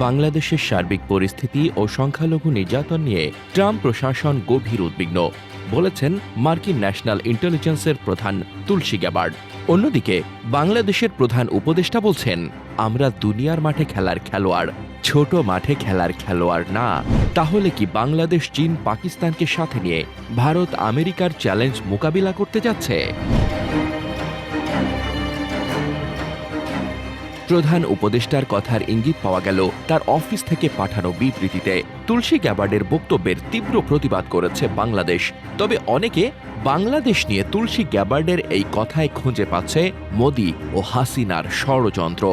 বাংলাদেশের সার্বিক পরিস্থিতি ও সংখ্যালঘু নির্যাতন নিয়ে ট্রাম্প প্রশাসন গভীর উদ্বিগ্ন বলেছেন মার্কিন ন্যাশনাল ইন্টেলিজেন্সের প্রধান তুলসী গ্যাবার্ড। অন্যদিকে বাংলাদেশের প্রধান উপদেষ্টা বলছেন, আমরা দুনিয়ার মাঠে খেলার খেলোয়াড়, ছোট মাঠে খেলার খেলোয়াড় না। তাহলে কি বাংলাদেশ চীন পাকিস্তানকে সাথে নিয়ে ভারত আমেরিকার চ্যালেঞ্জ মোকাবিলা করতে যাচ্ছে? প্রধান উপদেষ্টার কথার ইঙ্গিত পাওয়া গেল তার অফিস থেকে পাঠানো বিবৃতিতে। তুলসী গ্যাবার্ডের বক্তব্যের তীব্র প্রতিবাদ করেছে বাংলাদেশ। তবে অনেকে বাংলাদেশ নিয়ে তুলসী গ্যাবার্ডের এই কথায় খুঁজে পাচ্ছে মোদি ও হাসিনার ষড়যন্ত্র।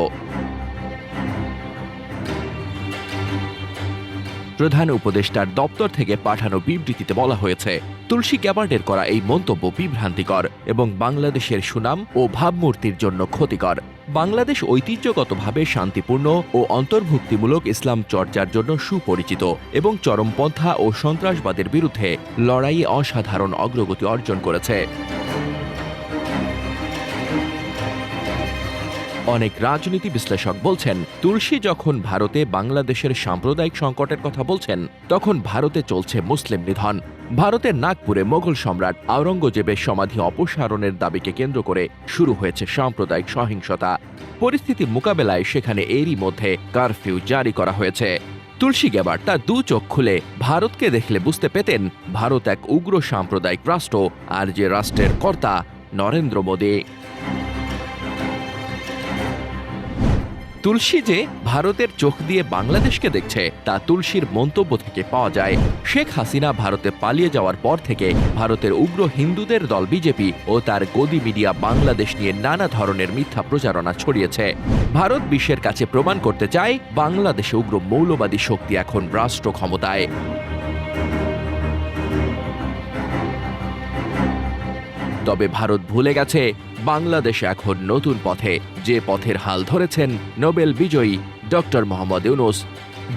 প্রধান উপদেষ্টার দপ্তর থেকে পাঠানো বিবৃতিতে বলা হয়েছে, তুলসী গ্যাবার্ডের করা এই মন্তব্য বিভ্রান্তিকর এবং বাংলাদেশের সুনাম ও ভাবমূর্তির জন্য ক্ষতিকর। বাংলাদেশ ঐতিহ্যগতভাবে শান্তিপূর্ণ ও অন্তর্ভুক্তিমূলক ইসলাম চর্চার জন্য সুপরিচিত এবং চরমপন্থা ও সন্ত্রাসবাদের বিরুদ্ধে লড়াইয়ে অসাধারণ অগ্রগতি অর্জন করেছে। অনেক রাজনীতি বিশ্লেষক বলছেন, তুলসী যখন ভারতে বাংলাদেশের সাম্প্রদায়িক সংকটের কথা বলছেন, তখন ভারতে চলছে মুসলিম নিধন। ভারতের নাগপুরে মোগল সম্রাট আওরঙ্গজেবের সমাধি অপসারণের দাবিকে কেন্দ্র করে শুরু হয়েছে সাম্প্রদায়িক সহিংসতা। পরিস্থিতি মোকাবেলায় সেখানে এরই মধ্যে কারফিউ জারি করা হয়েছে। তুলসী গ্যাবার্ড তার দু চোখ খুলে ভারতকে দেখলে বুঝতে পেতেন ভারত এক উগ্র সাম্প্রদায়িক রাষ্ট্র, আর যে রাষ্ট্রের কর্তা নরেন্দ্র মোদী। তুলসী যে ভারতের চোখ দিয়ে বাংলাদেশকে দেখছে তা তুলসীর মন্তব্য থেকে পাওয়া যায়। শেখ হাসিনা ভারতে পালিয়ে যাওয়ার পর থেকে ভারতের উগ্র হিন্দুদের দল বিজেপি ও তার গদি মিডিয়া বাংলাদেশ নিয়ে নানা ধরনের মিথ্যা প্রচারণা ছড়িয়েছে। ভারত বিশ্বের কাছে প্রমাণ করতে চায় বাংলাদেশে উগ্র মৌলবাদী শক্তি এখন রাষ্ট্র ক্ষমতায়। তবে ভারত ভুলে গেছে বাংলাদেশ এখন নতুন পথে, যে পথের হাল ধরেছেন নোবেল বিজয়ী ডক্টর মোহাম্মদ ইউনূস।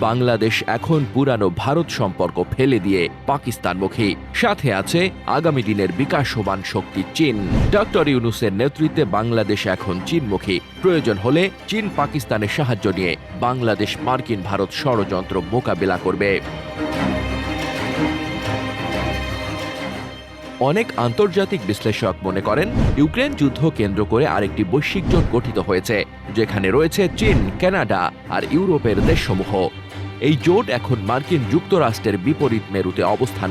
বাংলাদেশ এখন পুরানো ভারত সম্পর্ক ফেলে দিয়ে পাকিস্তানমুখী। সাথে আছে আগামী দিনের বিকাশমান শক্তি চীন। ডক্টর ইউনূসের নেতৃত্বে বাংলাদেশ এখন চীনমুখী। প্রয়োজন হলে চীন পাকিস্তানের সাহায্য নিয়ে বাংলাদেশ মার্কিন ভারত ষড়যন্ত্র মোকাবিলা করবে। অনেক আন্তর্জাতিক বিশ্লেষক মনে করেন, ইউক্রেন যুদ্ধ কেন্দ্র করে আরেকটি বৈশ্বিক জোট গঠিত হয়েছে, যেখানে রয়েছে চীন, কানাডা আর ইউরোপের দেশসমূহ। এই জোট এখন মার্কিন যুক্তরাষ্ট্রের বিপরীত মেরুতে অবস্থান